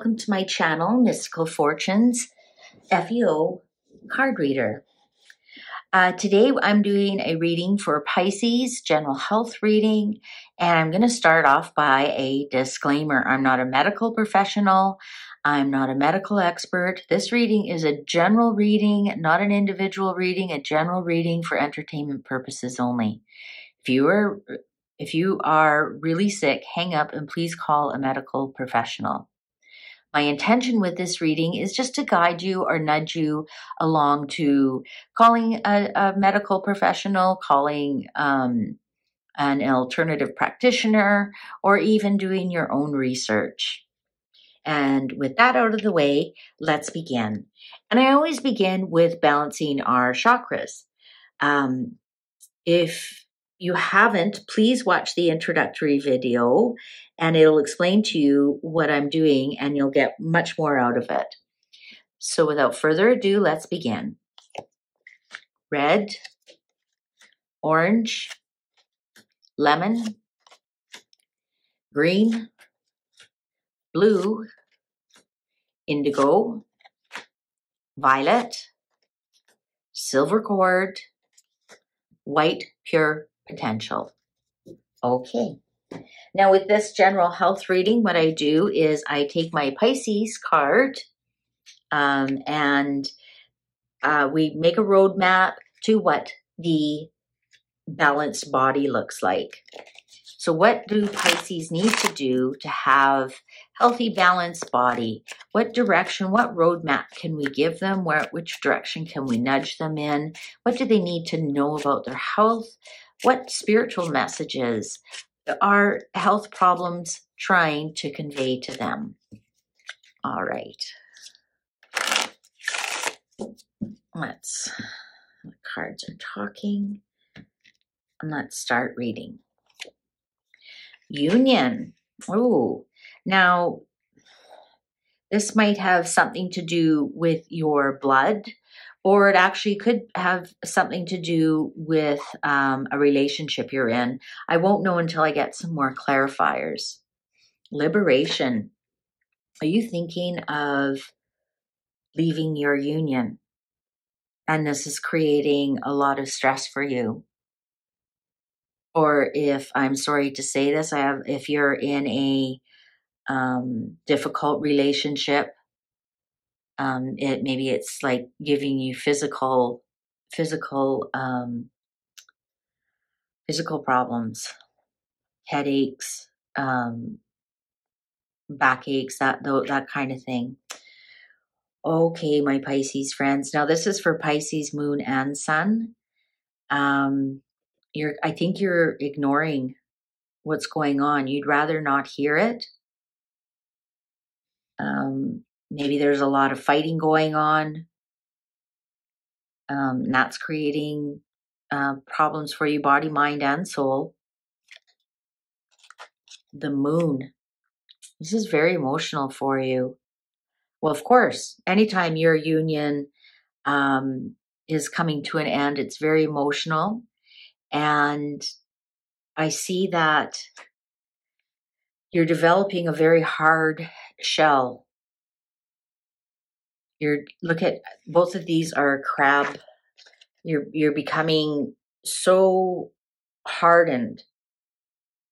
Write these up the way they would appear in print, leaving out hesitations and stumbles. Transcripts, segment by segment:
welcome to my channel, Mystical Fortunes, FEO card reader. Today I'm doing a reading for Pisces, general health reading, and I'm going to start off by a disclaimer. I'm not a medical professional. I'm not a medical expert. This reading is a general reading, not an individual reading, a general reading for entertainment purposes only. If you are really sick, hang up and please call a medical professional. My intention with this reading is just to guide you or nudge you along to calling a medical professional, calling an alternative practitioner, or even doing your own research. And with that out of the way, let's begin. And I always begin with balancing our chakras. If you haven't, please watch the introductory video and it'll explain to you what I'm doing and you'll get much more out of it. So without further ado, let's begin. Red, orange, lemon, green, blue, indigo, violet, silver cord, white pure potential. Okay. Now with this general health reading, what I do is I take my Pisces card and we make a roadmap to what the balanced body looks like. So what do Pisces need to do to have healthy, balanced body? What direction, what roadmap can we give them? Which direction can we nudge them in? What do they need to know about their health? What spiritual messages are health problems trying to convey to them? All right. The cards are talking. And let's start reading. Union. Oh, now this might have something to do with your blood, or it actually could have something to do with a relationship you're in. I won't know until I get some more clarifiers. Liberation. Are you thinking of leaving your union? And this is creating a lot of stress for you. Or if, I'm sorry to say this, if you're in a difficult relationship, maybe it's like giving you physical problems, headaches, backaches, that kind of thing. Okay, my Pisces friends. Now this is for Pisces Moon and Sun. I think you're ignoring what's going on. You'd rather not hear it. Maybe there's a lot of fighting going on. And that's creating problems for you, body, mind, and soul. The moon. This is very emotional for you. Well, of course, anytime your union is coming to an end, it's very emotional. And I see that you're developing a very hard shell. Look at both of these are crab. You're becoming so hardened.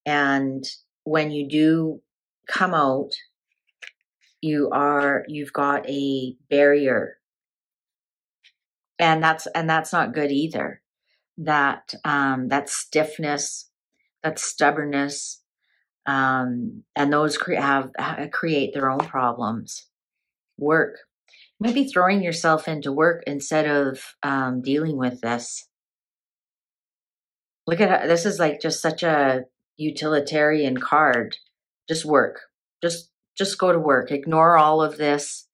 And when you do come out, you've got a barrier. And that's not good either. That stiffness, that stubbornness, and those create their own problems. Work. You might be throwing yourself into work instead of dealing with this. Look at this is like just such a utilitarian card. Just work. Just go to work. Ignore all of this.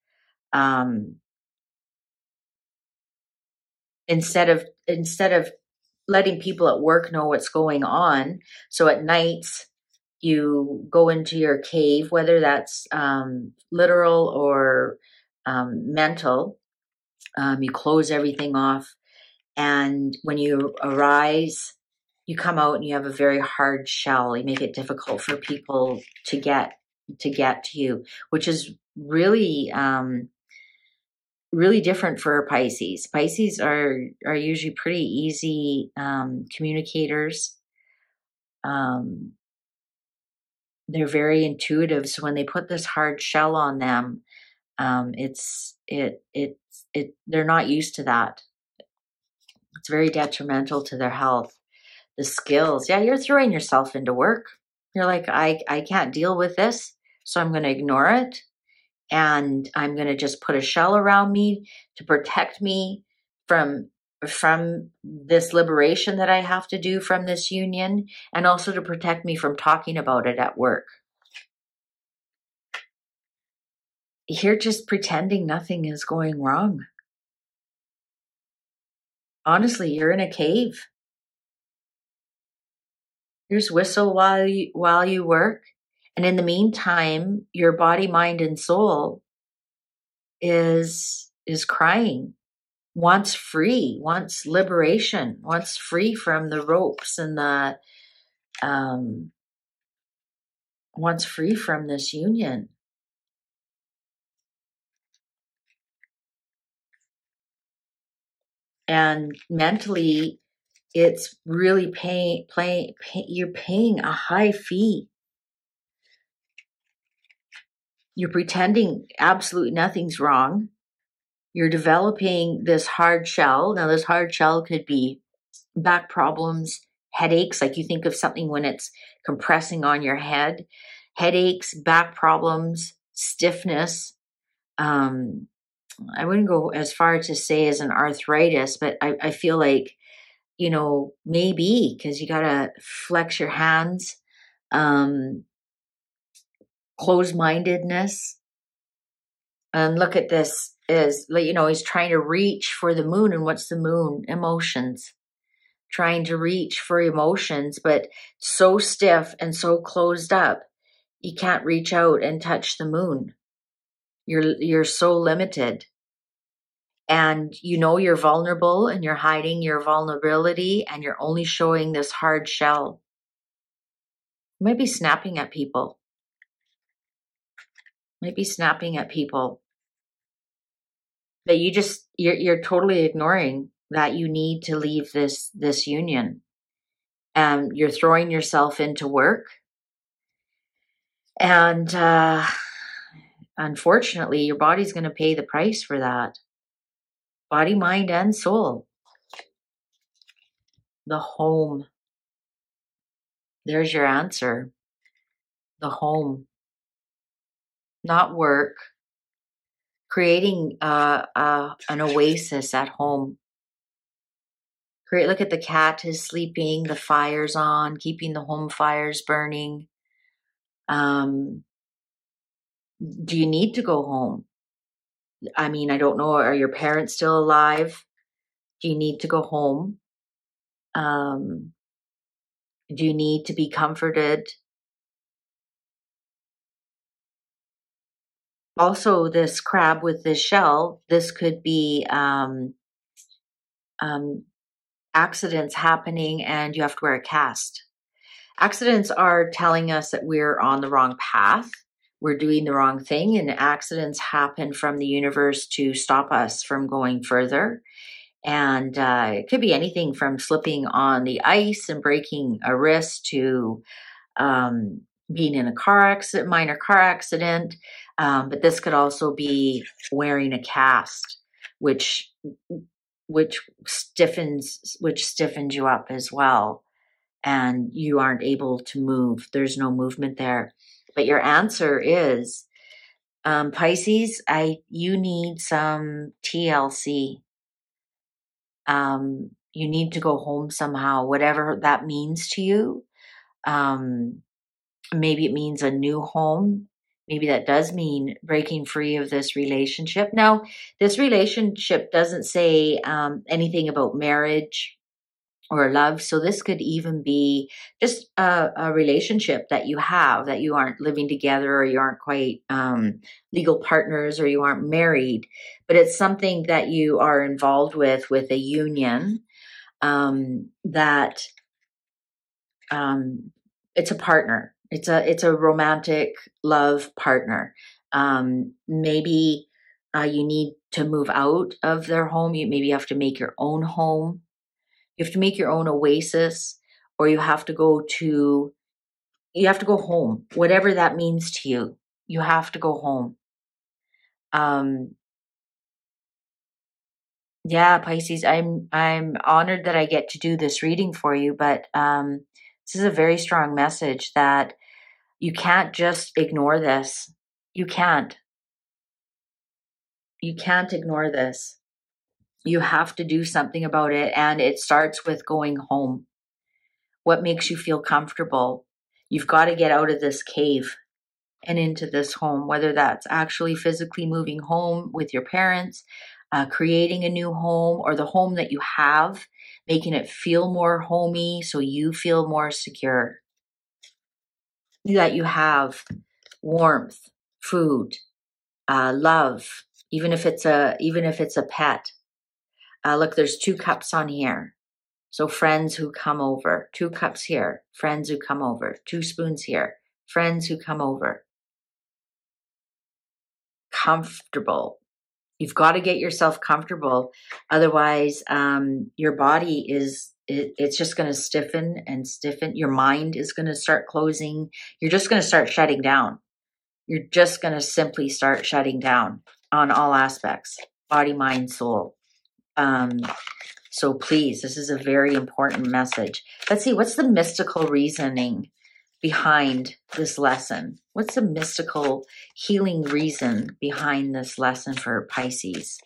Instead of letting people at work know what's going on. So at nights, you go into your cave, whether that's literal or mental. You close everything off. And when you arise, you come out and you have a very hard shell. You make it difficult for people to get to get to you, which is really, really different for Pisces. Pisces are usually pretty easy communicators. They're very intuitive. So when they put this hard shell on them, they're not used to that. It's very detrimental to their health. The skills, yeah, you're throwing yourself into work. You're like, I can't deal with this, so I'm going to ignore it. And I'm going to just put a shell around me to protect me from this liberation that I have to do from this union, and also to protect me from talking about it at work. You're just pretending nothing is going wrong. Honestly, you're in a cave. You just whistle while you work. And in the meantime, your body, mind, and soul is crying, wants free, wants liberation, wants free from the ropes and wants free from this union. And mentally, it's really you're paying a high fee. You're pretending absolutely nothing's wrong. You're developing this hard shell. Now, this hard shell could be back problems, headaches, like you think of something when it's compressing on your head, headaches, back problems, stiffness. I wouldn't go as far to say as an arthritis, but I feel like, maybe because you got to flex your hands, closed-mindedness. And look at this is, he's trying to reach for the moon. And what's the moon? Emotions. Trying to reach for emotions, but so stiff and so closed up, you can't reach out and touch the moon. You're so limited. And you're vulnerable, and you're hiding your vulnerability, and you're only showing this hard shell. You might be snapping at people. But you're totally ignoring that you need to leave this union. You're throwing yourself into work. And unfortunately, your body's going to pay the price for that. Body, mind, and soul. The home. There's your answer. The home. Not work. Creating an oasis at home. Look at the cat is sleeping, the fire's on, keeping the home fires burning. Do you need to go home? I mean, I don't know. Are your parents still alive? Do you need to go home? Do you need to be comforted? Also, this crab with this shell, this could be accidents happening and you have to wear a cast. Accidents are telling us that we're on the wrong path. We're doing the wrong thing, and accidents happen from the universe to stop us from going further. And it could be anything from slipping on the ice and breaking a wrist to being in a minor car accident. But this could also be wearing a cast, which stiffens you up as well. And you aren't able to move. There's no movement there. But your answer is, Pisces, you need some TLC. You need to go home somehow, whatever that means to you. Maybe it means a new home. Maybe that does mean breaking free of this relationship. Now, this relationship doesn't say anything about marriage or love. So this could even be just a relationship that you have, that you aren't living together, or you aren't quite legal partners, or you aren't married, but it's something that you are involved with a union that it's a partner. It's a romantic love partner. Maybe you need to move out of their home. Maybe you have to make your own home. You have to make your own oasis, or you have to go home, whatever that means to you. You have to go home. Yeah, Pisces, I'm honored that I get to do this reading for you, but this is a very strong message that you can't just ignore this. You can't. You can't ignore this. You have to do something about it, and it starts with going home. What makes you feel comfortable? You've got to get out of this cave and into this home, whether that's actually physically moving home with your parents, creating a new home, or the home that you have, making it feel more homey so you feel more secure. That you have warmth, food, love, even if it's a pet. Look, there's 2 cups on here. So friends who come over, 2 cups here, friends who come over, 2 spoons here, friends who come over. Comfortable. You've got to get yourself comfortable. Otherwise, your body it's just going to stiffen and stiffen. Your mind is going to start closing. You're just going to start shutting down. You're just going to simply start shutting down on all aspects, body, mind, soul. So please, this is a very important message. Let's see, what's the mystical reasoning behind this lesson? What's the mystical healing reason behind this lesson for Pisces?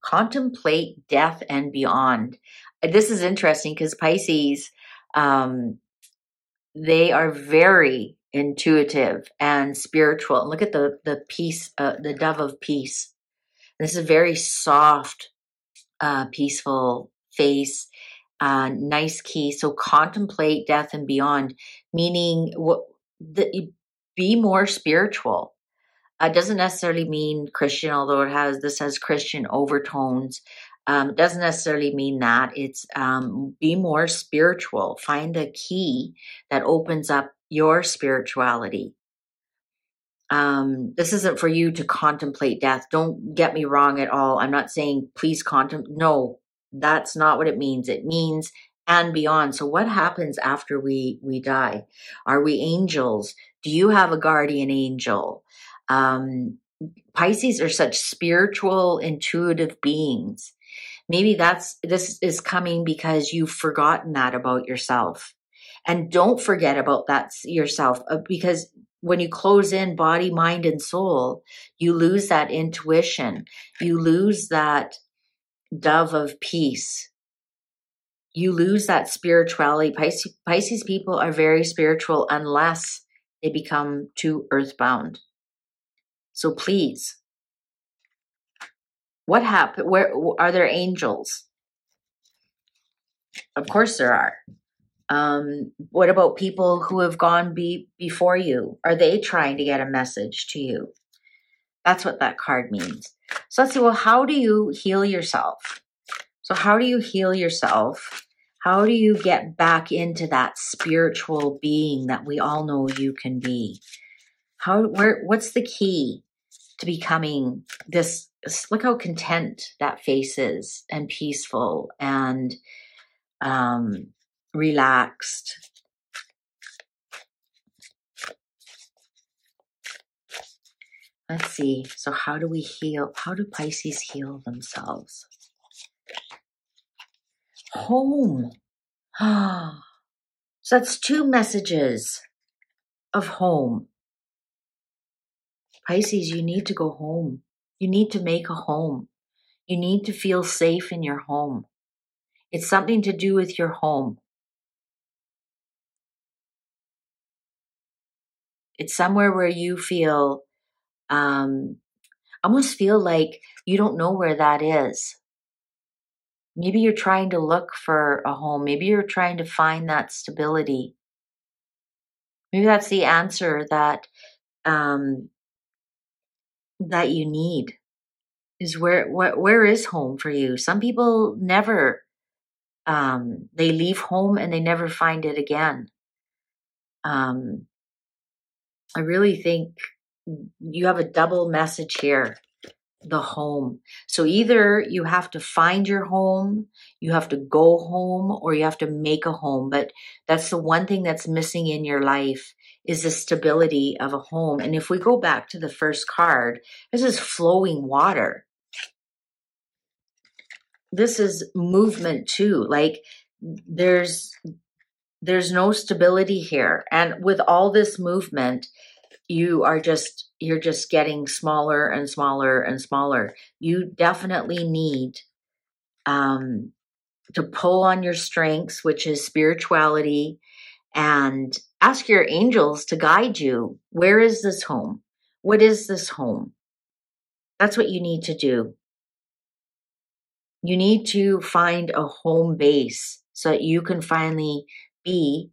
Contemplate death and beyond. This is interesting because Pisces, they are very intuitive and spiritual. And look at the peace, the dove of peace. This is a very soft, peaceful face, nice key. So contemplate death and beyond, meaning be more spiritual. It doesn't necessarily mean Christian, although this has Christian overtones. It doesn't necessarily mean that. It's be more spiritual. Find the key that opens up your spirituality. This isn't for you to contemplate death. Don't get me wrong at all. I'm not saying please contemplate. No, that's not what it means. It means and beyond. So what happens after we die? Are we angels? Do you have a guardian angel? Pisces are such spiritual, intuitive beings. Maybe this is coming because you've forgotten that about yourself. And don't forget about that yourself, because when you close in body, mind, and soul, you lose that intuition. You lose that dove of peace. You lose that spirituality. Pisces people are very spiritual unless they become too earthbound. So please, what happened? Where are there angels? Of course there are. What about people who have gone before you? Are they trying to get a message to you? That's what that card means. So let's see, well, how do you heal yourself? So how do you heal yourself? How do you get back into that spiritual being that we all know you can be? What's the key to becoming this? Look how content that face is, and peaceful and relaxed. Let's see. So how do we heal? How do Pisces heal themselves? Home. So that's 2 messages of home. Pisces, you need to go home. You need to make a home. You need to feel safe in your home. It's something to do with your home. It's somewhere where you feel, almost feel like you don't know where that is. Maybe you're trying to look for a home. Maybe you're trying to find that stability. Maybe that's the answer that you need, is where is home for you? Some people never They leave home and they never find it again. I really think you have a double message here, the home. So either you have to find your home, you have to go home, or you have to make a home. But that's the one thing that's missing in your life is the stability of a home. And if we go back to the first card, this is flowing water. This is movement too. Like there's no stability here. And with all this movement, you're just getting smaller and smaller and smaller. You definitely need to pull on your strengths, which is spirituality, and ask your angels to guide you. Where is this home? What is this home? That's what you need to do. You need to find a home base so that you can finally be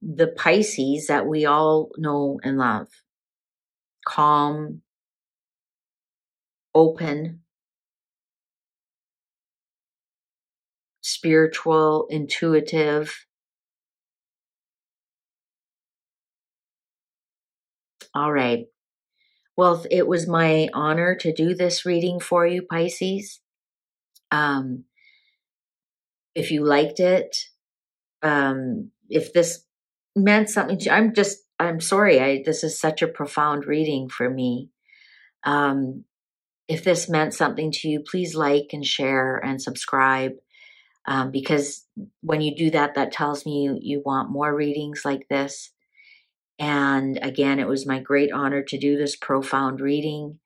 the Pisces that we all know and love. Calm, open, spiritual, intuitive. All right. Well, it was my honor to do this reading for you, Pisces. If you liked it, if this meant something to you, I'm sorry. This is such a profound reading for me. If this meant something to you, please like and share and subscribe. Because when you do that, that tells me you want more readings like this. And again, it was my great honor to do this profound reading.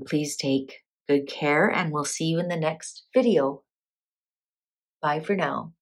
Please take good care, and we'll see you in the next video. Bye for now.